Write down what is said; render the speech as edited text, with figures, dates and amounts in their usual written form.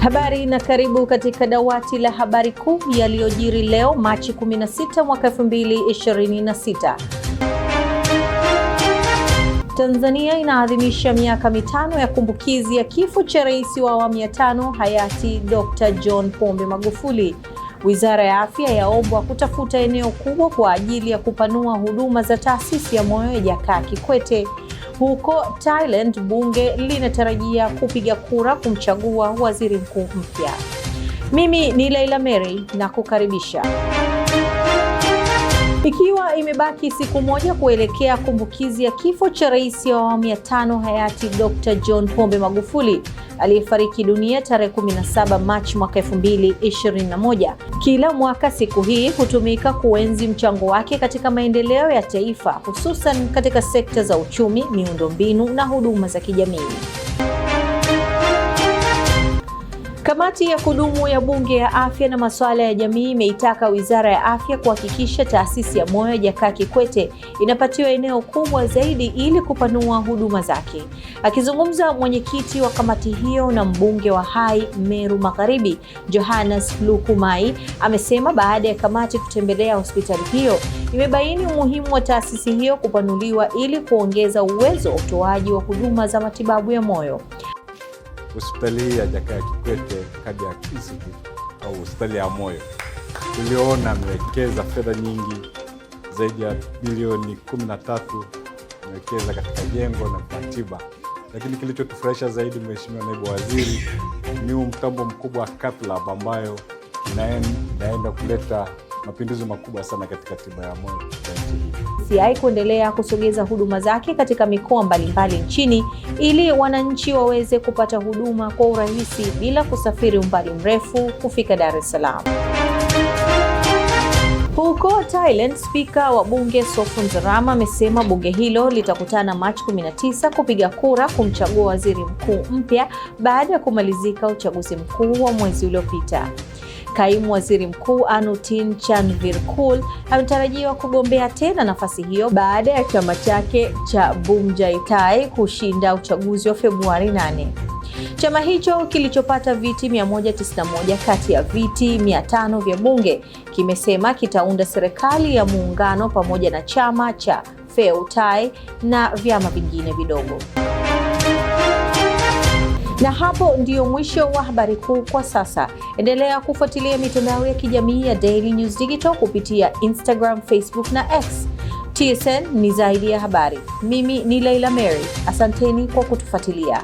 Habari na karibu katika dawati la habari kuu yaliyojiri leo Machi 16 mwaka 2026. Tanzania inaadhimisha miaka 5 ya kumbukizi ya kifo cha rais wa awamu ya 5 hayati Dr. John Pombe Magufuli. Wizara ya Afya yaombwa kutafuta eneo kubwa kwa ajili ya kupanua huduma za taasisi ya moyo ya Jakaya Kikwete. Huko Thailand, bunge linatarajia kupiga kura kumchagua waziri mkuu mpya. Mimi ni Leila Mary na kukaribisha. Ikiwa imebaki siku moja kuelekea kumbukizi ya kifo cha rais wa awamu ya 5 hayati Dr. John Pombe Magufuli aliyefariki dunia tarehe 17 Machi mwaka 2021. Kila mwaka siku hii hutumika kuenzi mchango wake katika maendeleo ya taifa, hususan katika sekta za uchumi, miundombinu na huduma za kijamii. Kamati ya kudumu ya Bunge ya Afya na Masuala ya Jamii imeitaka Wizara ya Afya kuhakikisha taasisi ya moyo ya Jakaya Kikwete inapatiwa eneo kubwa zaidi ili kupanua huduma zake. Akizungumza mwenyekiti wa kamati hiyo na mbunge wa Hai Meru Magharibi, Johannes Lukumai, amesema baada ya kamati kutembelea hospitali hiyo, imebaini umuhimu wa taasisi hiyo kupanuliwa ili kuongeza uwezo wa utoaji wa huduma za matibabu ya moyo. Hospitali ya Jakaya Kikwete Cardiac Institute au hospitali ya moyo, tuliona amewekeza fedha nyingi zaidi ya bilioni 13 amewekeza katika jengo na tiba, lakini kilichotufurahisha zaidi, Mheshimiwa Naibu Waziri, ni mtambo mkubwa wa cath lab ambayo inaenda kuleta mapinduzi makubwa sana katika tiba ya moyo. CI kuendelea kusogeza huduma zake katika mikoa mbalimbali nchini ili wananchi waweze kupata huduma kwa urahisi bila kusafiri umbali mrefu kufika Dar es Salaam. Huko Thailand, spika wa bunge Sophon amesema bunge hilo litakutana Machi 19 kupiga kura kumchagua waziri mkuu mpya baada ya kumalizika uchaguzi mkuu wa mwezi uliopita. Kaimu waziri mkuu Anutin Chanvirakul ametarajiwa kugombea tena nafasi hiyo baada ya chama chake cha Bumjai Thai kushinda uchaguzi wa Februari 8. Chama hicho kilichopata viti 191 kati ya viti 500 vya bunge kimesema kitaunda serikali ya muungano pamoja na chama cha Pheu Thai na vyama vingine vidogo. Na hapo ndio mwisho wa habari kuu kwa sasa. Endelea kufuatilia mitandao ya kijamii ya Daily News Digital kupitia Instagram, Facebook na X. TSN ni zaidi ya habari. Mimi ni Leila Mary. Asanteni kwa kutufuatilia.